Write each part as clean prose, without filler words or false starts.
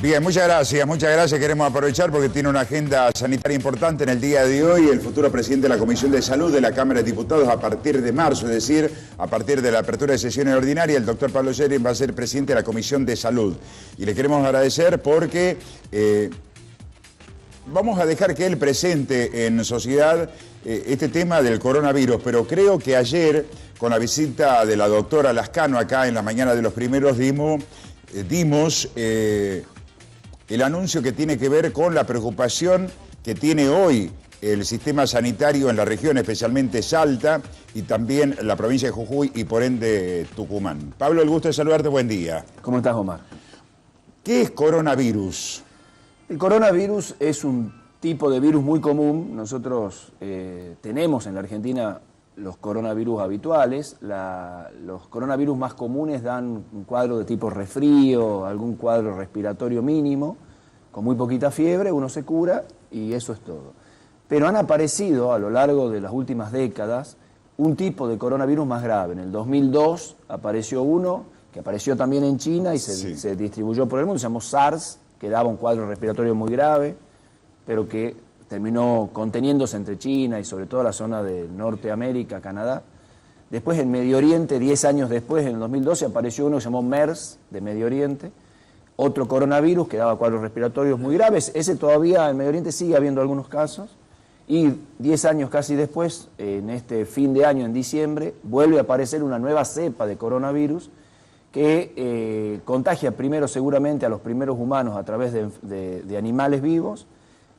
Bien, muchas gracias. Queremos aprovechar porque tiene una agenda sanitaria importante en el día de hoy. El futuro presidente de la Comisión de Salud de la Cámara de Diputados a partir de marzo, es decir, a partir de la apertura de sesiones ordinarias, el doctor Pablo Scherin va a ser presidente de la Comisión de Salud. Y le queremos agradecer porque vamos a dejar que él presente en sociedad este tema del coronavirus, pero creo que ayer, con la visita de la doctora Lascano acá en la mañana de los primeros, dimos el anuncio que tiene que ver con la preocupación que tiene hoy el sistema sanitario en la región, especialmente Salta, y también la provincia de Jujuy y por ende Tucumán. Pablo, el gusto de saludarte, buen día. ¿Cómo estás, Omar? ¿Qué es coronavirus? El coronavirus es un tipo de virus muy común. Nosotros tenemos en la Argentina los coronavirus habituales. Los coronavirus más comunes dan un cuadro de tipo resfrío, algún cuadro respiratorio mínimo, con muy poquita fiebre, uno se cura y eso es todo. Pero han aparecido a lo largo de las últimas décadas un tipo de coronavirus más grave. En el 2002 apareció uno que apareció también en China y se distribuyó por el mundo, se llamó SARS, que daba un cuadro respiratorio muy grave, pero que terminó conteniéndose entre China y sobre todo la zona de Norteamérica, Canadá. Después en Medio Oriente, 10 años después, en el 2012, apareció uno que se llamó MERS, de Medio Oriente, otro coronavirus que daba cuadros respiratorios muy graves. Ese todavía en Medio Oriente sigue habiendo algunos casos. Y 10 años casi después, en este fin de año, en diciembre, vuelve a aparecer una nueva cepa de coronavirus que contagia primero seguramente a los primeros humanos a través de animales vivos,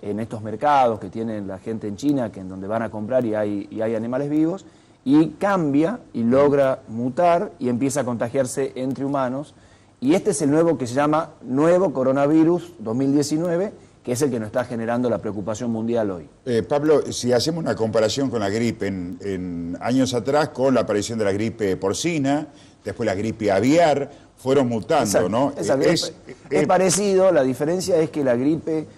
en estos mercados que tiene la gente en China, que en donde van a comprar y hay animales vivos, y cambia y logra mutar y empieza a contagiarse entre humanos. Y este es el nuevo que se llama Nuevo Coronavirus 2019, que es el que nos está generando la preocupación mundial hoy. Pablo, si hacemos una comparación con la gripe, en años atrás, con la aparición de la gripe porcina, después la gripe aviar, fueron mutando, exacto, ¿no? Es parecido, la diferencia es que la gripe,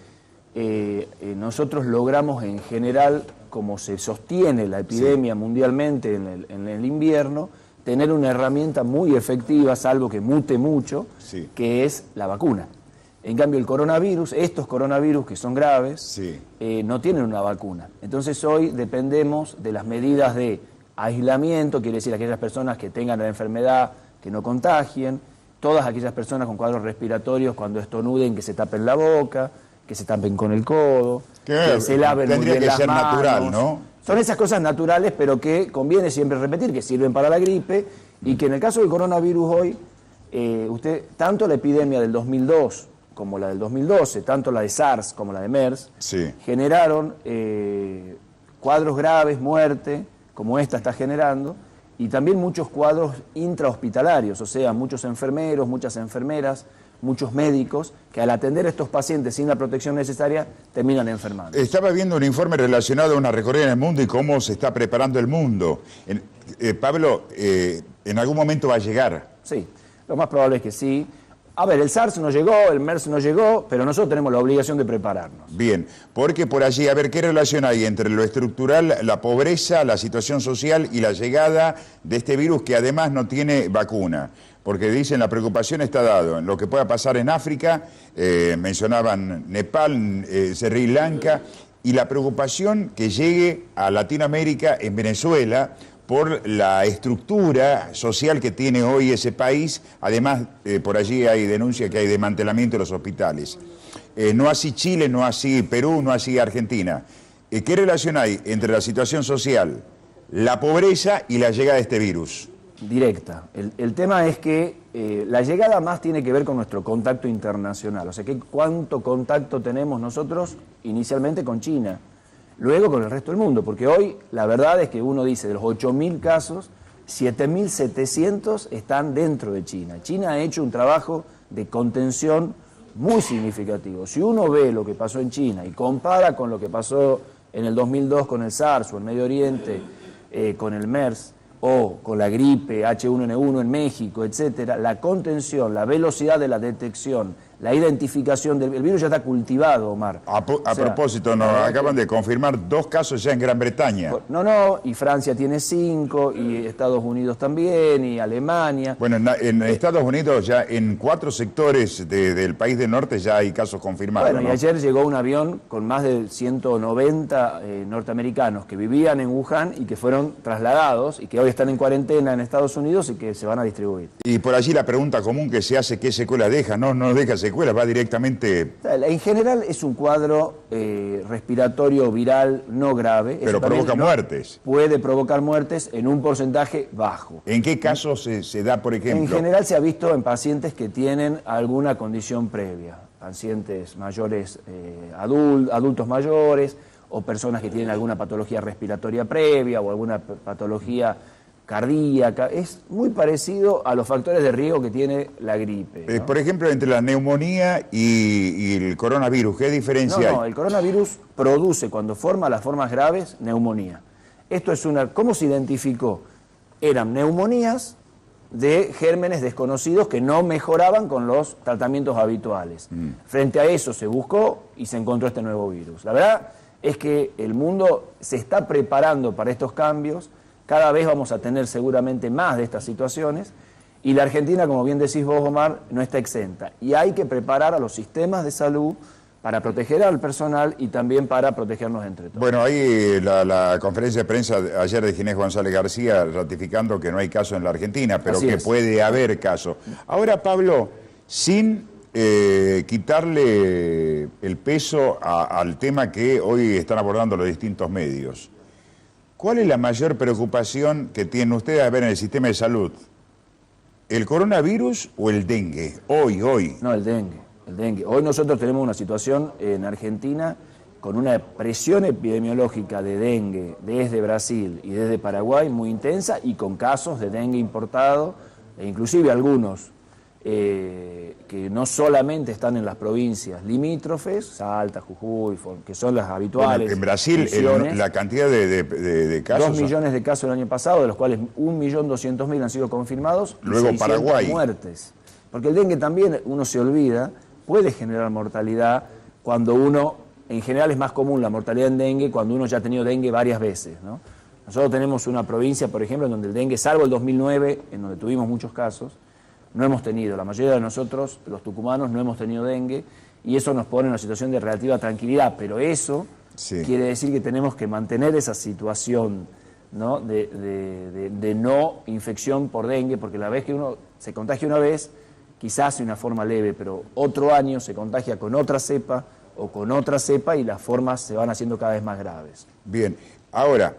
nosotros logramos en general, como se sostiene la epidemia mundialmente en el invierno, tener una herramienta muy efectiva, salvo que mute mucho, que es la vacuna. En cambio, el coronavirus, estos coronavirus que son graves, no tienen una vacuna. Entonces hoy dependemos de las medidas de aislamiento, quiere decir aquellas personas que tengan la enfermedad, que no contagien, todas aquellas personas con cuadros respiratorios, cuando estornuden, que se tapen la boca, que se tapen con el codo, que se laven muy bien las manos. Tendría que ser natural, ¿no? Son esas cosas naturales, pero que conviene siempre repetir, que sirven para la gripe, y que en el caso del coronavirus hoy, tanto la epidemia del 2002 como la del 2012, tanto la de SARS como la de MERS, generaron cuadros graves, muerte, como esta está generando, y también muchos cuadros intrahospitalarios, o sea, muchos enfermeros, muchas enfermeras, muchos médicos, que al atender a estos pacientes sin la protección necesaria, terminan enfermando. Estaba viendo un informe relacionado a una recorrida en el mundo y cómo se está preparando el mundo. Pablo, ¿en algún momento va a llegar? Sí, lo más probable es que sí. A ver, el SARS no llegó, el MERS no llegó, pero nosotros tenemos la obligación de prepararnos. Bien, porque por allí, a ver, ¿qué relación hay entre lo estructural, la pobreza, la situación social y la llegada de este virus que además no tiene vacuna? Porque dicen la preocupación está dado en lo que pueda pasar en África, mencionaban Nepal, Sri Lanka, y la preocupación que llegue a Latinoamérica, en Venezuela, por la estructura social que tiene hoy ese país. Además, por allí hay denuncia que hay desmantelamiento de los hospitales. No así Chile, no así Perú, no así Argentina. ¿Qué relación hay entre la situación social, la pobreza y la llegada de este virus? Directa. El tema es que la llegada más tiene que ver con nuestro contacto internacional. O sea, ¿cuánto contacto tenemos nosotros inicialmente con China? Luego con el resto del mundo, porque hoy la verdad es que uno dice de los 8.000 casos, 7.700 están dentro de China. China ha hecho un trabajo de contención muy significativo. Si uno ve lo que pasó en China y compara con lo que pasó en el 2002 con el SARS o en Medio Oriente con el MERS o con la gripe H1N1 en México, etcétera, la contención, la velocidad de la detección, la identificación del el virus ya está cultivado, Omar. A propósito, nos acaban de confirmar 2 casos ya en Gran Bretaña. No, y Francia tiene 5, y Estados Unidos también, y Alemania. Bueno, en Estados Unidos ya en 4 sectores del país del norte ya hay casos confirmados. Bueno, ¿no? y ayer llegó un avión con más de 190 norteamericanos que vivían en Wuhan y que fueron trasladados y que hoy están en cuarentena en Estados Unidos y que se van a distribuir. Y por allí la pregunta común que se hace, ¿qué secuela deja? No deja secuela, va directamente... En general es un cuadro respiratorio viral no grave. Pero provoca muertes. Puede provocar muertes en un porcentaje bajo. ¿En qué casos se da, por ejemplo? En general se ha visto en pacientes que tienen alguna condición previa. Pacientes mayores, adultos mayores, o personas que tienen alguna patología respiratoria previa o alguna patología cardíaca. Es muy parecido a los factores de riesgo que tiene la gripe, ¿no? Por ejemplo, entre la neumonía y el coronavirus, ¿qué diferencia hay? No, el coronavirus produce, cuando forma las formas graves, neumonía. Esto es ¿cómo se identificó? Eran neumonías de gérmenes desconocidos que no mejoraban con los tratamientos habituales. Frente a eso se buscó y se encontró este nuevo virus. La verdad es que el mundo se está preparando para estos cambios. Cada vez vamos a tener seguramente más de estas situaciones, y la Argentina, como bien decís vos, Omar, no está exenta. Y hay que preparar a los sistemas de salud para proteger al personal y también para protegernos entre todos. Bueno, ahí la conferencia de prensa ayer de Ginés González García ratificando que no hay caso en la Argentina, pero Así que es. puede haber caso. Ahora, Pablo, sin quitarle el peso al tema que hoy están abordando los distintos medios, ¿cuál es la mayor preocupación que tienen ustedes a ver en el sistema de salud? ¿El coronavirus o el dengue? Hoy. No, el dengue. Hoy nosotros tenemos una situación en Argentina con una presión epidemiológica de dengue desde Brasil y desde Paraguay muy intensa, y con casos de dengue importado, e inclusive algunos que no solamente están en las provincias limítrofes, Salta, Jujuy, que son las habituales. Bueno, en Brasil la cantidad de casos... 2 millones de casos el año pasado, de los cuales 1.200.000 han sido confirmados. Luego y 600 Paraguay. muertes. Porque el dengue también, uno se olvida, puede generar mortalidad cuando uno, en general es más común la mortalidad en dengue cuando uno ya ha tenido dengue varias veces, ¿no? Nosotros tenemos una provincia, por ejemplo, en donde el dengue, salvo el 2009, en donde tuvimos muchos casos, no hemos tenido, la mayoría de nosotros, los tucumanos, no hemos tenido dengue, y eso nos pone en una situación de relativa tranquilidad, pero eso quiere decir que tenemos que mantener esa situación, ¿no? de no infección por dengue, porque la vez que uno se contagia una vez, quizás de una forma leve, pero otro año se contagia con otra cepa o con otra cepa y las formas se van haciendo cada vez más graves. Bien, ahora,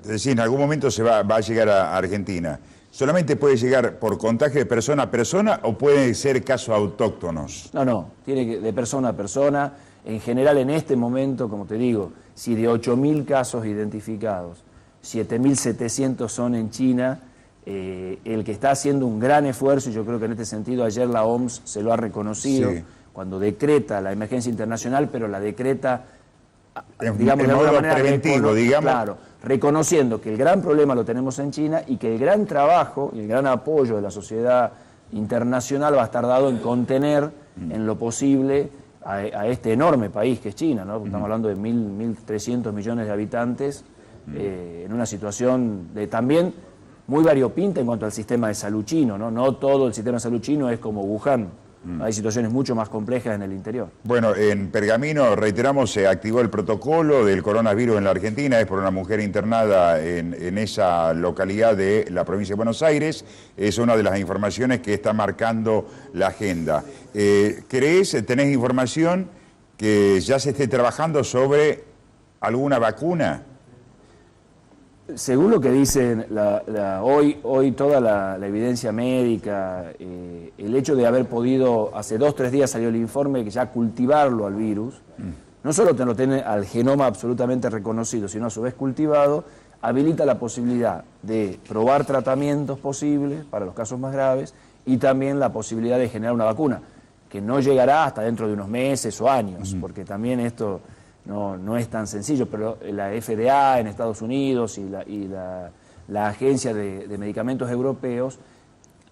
es decir, en algún momento va a llegar a Argentina. ¿Solamente puede llegar por contagio de persona a persona o pueden ser casos autóctonos? No, tiene que de persona a persona. En general, en este momento, como te digo, si de 8.000 casos identificados, 7.700 son en China, el que está haciendo un gran esfuerzo, y yo creo que en este sentido ayer la OMS se lo ha reconocido, cuando decreta la emergencia internacional, pero la decreta, digamos, de alguna manera preventivo, digamos. Claro, reconociendo que el gran problema lo tenemos en China y que el gran trabajo y el gran apoyo de la sociedad internacional va a estar dado en contener en lo posible a este enorme país que es China, ¿no? Estamos hablando de 1.300 millones de habitantes, en una situación de también muy variopinta en cuanto al sistema de salud chino, ¿no? No todo el sistema de salud chino es como Wuhan. Hay situaciones mucho más complejas en el interior. Bueno, en Pergamino, reiteramos, se activó el protocolo del coronavirus en la Argentina, es por una mujer internada en esa localidad de la provincia de Buenos Aires, es una de las informaciones que está marcando la agenda. ¿Tenés información que ya se esté trabajando sobre alguna vacuna? Según lo que dicen hoy toda la evidencia médica, el hecho de haber podido, hace 2 o 3 días salió el informe, que ya cultivarlo al virus, no solo lo tiene al genoma absolutamente reconocido, sino a su vez cultivado, habilita la posibilidad de probar tratamientos posibles para los casos más graves y también la posibilidad de generar una vacuna, que no llegará hasta dentro de unos meses o años, porque también esto... No es tan sencillo, pero la FDA en Estados Unidos y la Agencia de Medicamentos Europeos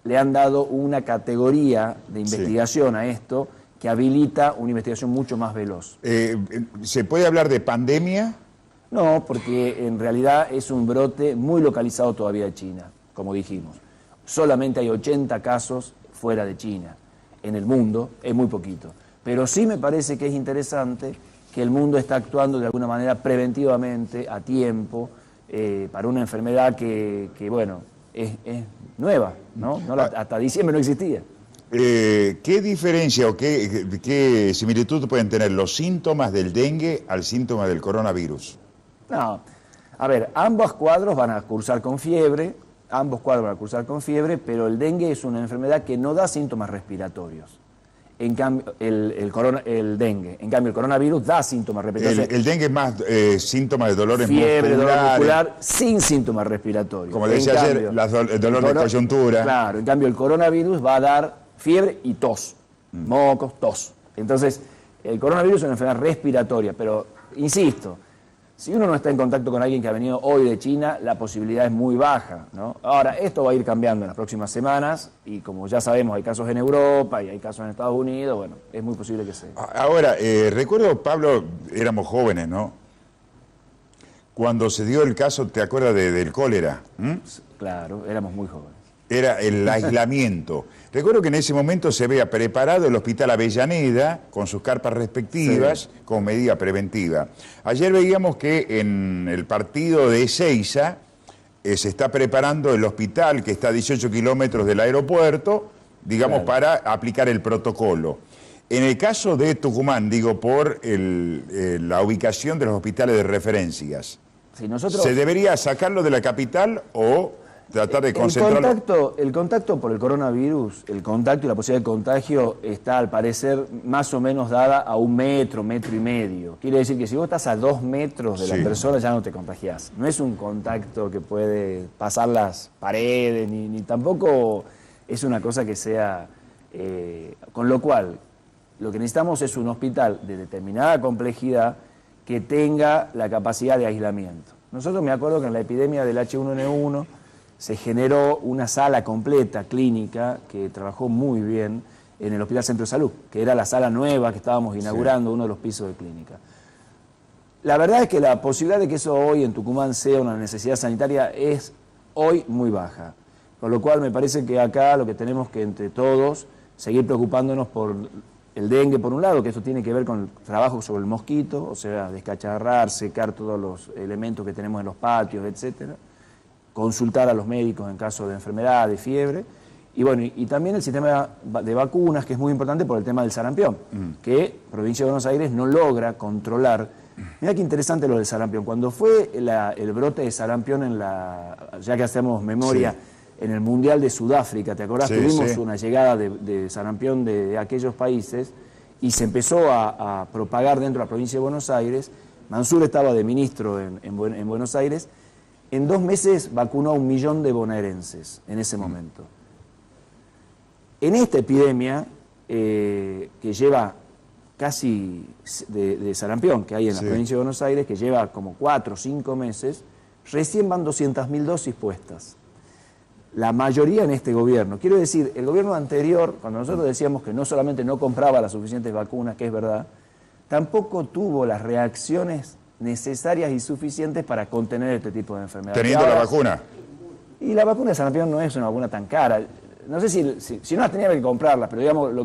le han dado una categoría de investigación a esto que habilita una investigación mucho más veloz. ¿Se puede hablar de pandemia? No, porque en realidad es un brote muy localizado todavía de China, como dijimos. Solamente hay 80 casos fuera de China. En el mundo es muy poquito. Pero sí me parece que es interesante que el mundo está actuando de alguna manera preventivamente, a tiempo, para una enfermedad que bueno, es nueva, ¿no? Hasta diciembre no existía. ¿Qué diferencia o qué similitud pueden tener los síntomas del dengue al síntoma del coronavirus? No, a ver, ambos cuadros van a cursar con fiebre, pero el dengue es una enfermedad que no da síntomas respiratorios. En cambio, el dengue. En cambio, el coronavirus da síntomas respiratorios. El dengue es más síntomas de dolores fiebre, musculares. Dolor muscular, sin síntomas respiratorios. Como decía ayer, el dolor de coyuntura. Claro, en cambio, el coronavirus va a dar fiebre y tos. Mocos, tos. Entonces, el coronavirus es una enfermedad respiratoria, pero, insisto, si uno no está en contacto con alguien que ha venido hoy de China, la posibilidad es muy baja, ¿no? Ahora, esto va a ir cambiando en las próximas semanas y como ya sabemos, hay casos en Europa y hay casos en Estados Unidos, bueno, es muy posible que sea. Ahora, recuerdo, Pablo, éramos jóvenes, ¿no? Cuando se dio el caso, ¿te acuerdas del cólera? Claro, éramos muy jóvenes. Era el aislamiento. Recuerdo que en ese momento se había preparado el Hospital Avellaneda con sus carpas respectivas como medida preventiva. Ayer veíamos que en el partido de Ezeiza se está preparando el hospital que está a 18 kilómetros del aeropuerto, digamos, para aplicar el protocolo. En el caso de Tucumán, digo, por la ubicación de los hospitales de referencias, sí, nosotros... ¿se debería sacarlo de la capital o tratar de concentrarlo? El contacto por el coronavirus, el contacto y la posibilidad de contagio está al parecer más o menos dada a 1 metro, 1,5 metros. Quiere decir que si vos estás a 2 metros de la persona ya no te contagiás. No es un contacto que puede pasar las paredes, ni tampoco es una cosa que sea... con lo cual, lo que necesitamos es un hospital de determinada complejidad que tenga la capacidad de aislamiento. Nosotros me acuerdo que en la epidemia del H1N1 se generó una sala completa clínica que trabajó muy bien en el Hospital Centro de Salud, que era la sala nueva que estábamos inaugurando, uno de los pisos de clínica. La verdad es que la posibilidad de que eso hoy en Tucumán sea una necesidad sanitaria es hoy muy baja. Con lo cual me parece que acá lo que tenemos que entre todos seguir preocupándonos por el dengue por un lado, que eso tiene que ver con el trabajo sobre el mosquito, o sea, descacharrar, secar todos los elementos que tenemos en los patios, etcétera. Consultar a los médicos en caso de enfermedad, de fiebre, y bueno, y también el sistema de vacunas, que es muy importante por el tema del sarampión, que Provincia de Buenos Aires no logra controlar. Mira qué interesante lo del sarampión. Cuando fue el brote de sarampión ya que hacemos memoria, en el Mundial de Sudáfrica, ¿te acordás? Tuvimos una llegada de sarampión de aquellos países y se empezó a propagar dentro de la Provincia de Buenos Aires. Mansur estaba de ministro en Buenos Aires. En 2 meses vacunó a 1 millón de bonaerenses en ese momento. En esta epidemia, que lleva casi de sarampión que hay en la provincia de Buenos Aires, que lleva como 4 o 5 meses, recién van 200.000 dosis puestas. La mayoría en este gobierno. Quiero decir, el gobierno anterior, cuando nosotros decíamos que no solamente no compraba las suficientes vacunas, que es verdad, tampoco tuvo las reacciones necesarias y suficientes para contener este tipo de enfermedades. Teniendo la vacuna. Y la vacuna de sarampión no es una vacuna tan cara. No sé si no las tenía que comprarlas, pero digamos, lo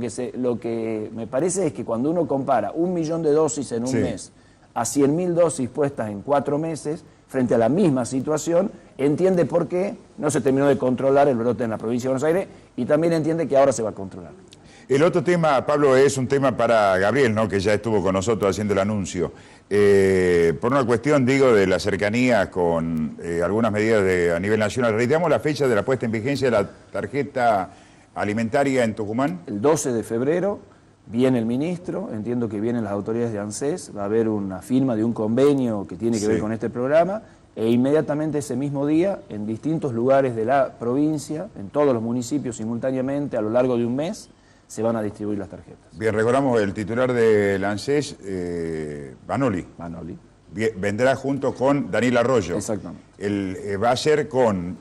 que me parece es que cuando uno compara 1 millón de dosis en un mes a 100.000 dosis puestas en 4 meses, frente a la misma situación, entiende por qué no se terminó de controlar el brote en la provincia de Buenos Aires y también entiende que ahora se va a controlar. El otro tema, Pablo, es un tema para Gabriel, ¿no?, que ya estuvo con nosotros haciendo el anuncio. Por una cuestión, digo, de la cercanía con algunas medidas a nivel nacional. Reiteramos la fecha de la puesta en vigencia de la tarjeta alimentaria en Tucumán. El 12 de febrero viene el ministro, entiendo que vienen las autoridades de ANSES, va a haber una firma de un convenio que tiene que ver con este programa, e inmediatamente ese mismo día, en distintos lugares de la provincia, en todos los municipios simultáneamente, a lo largo de un mes, se van a distribuir las tarjetas. Bien, recordamos el titular del ANSES, Banoli. Vendrá junto con Daniel Arroyo. Exactamente. Va a ser con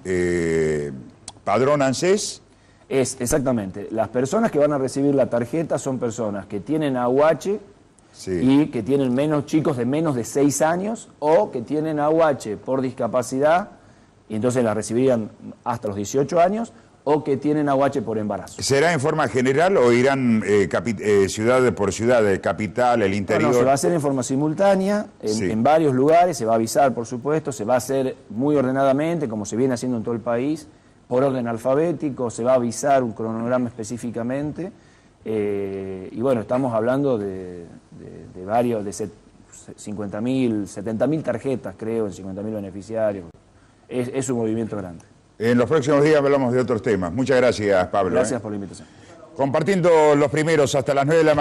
Padrón ANSES Exactamente. Las personas que van a recibir la tarjeta son personas que tienen AUH Sí. y que tienen chicos de menos de 6 años o que tienen AUH por discapacidad y entonces la recibirían hasta los 18 años o que tienen AUH por embarazo. ¿Será en forma general o irán ciudad por ciudad, capital, el interior? No, se va a hacer en forma simultánea, en varios lugares, se va a avisar, por supuesto, se va a hacer muy ordenadamente, como se viene haciendo en todo el país, por orden alfabético, se va a avisar un cronograma específicamente, y bueno, estamos hablando de varios, de 50.000, 70.000 tarjetas, creo, en 50.000 beneficiarios. Es un movimiento grande. En los próximos días hablamos de otros temas. Muchas gracias, Pablo. Gracias por la invitación. Compartiendo los primeros hasta las 9 de la mañana.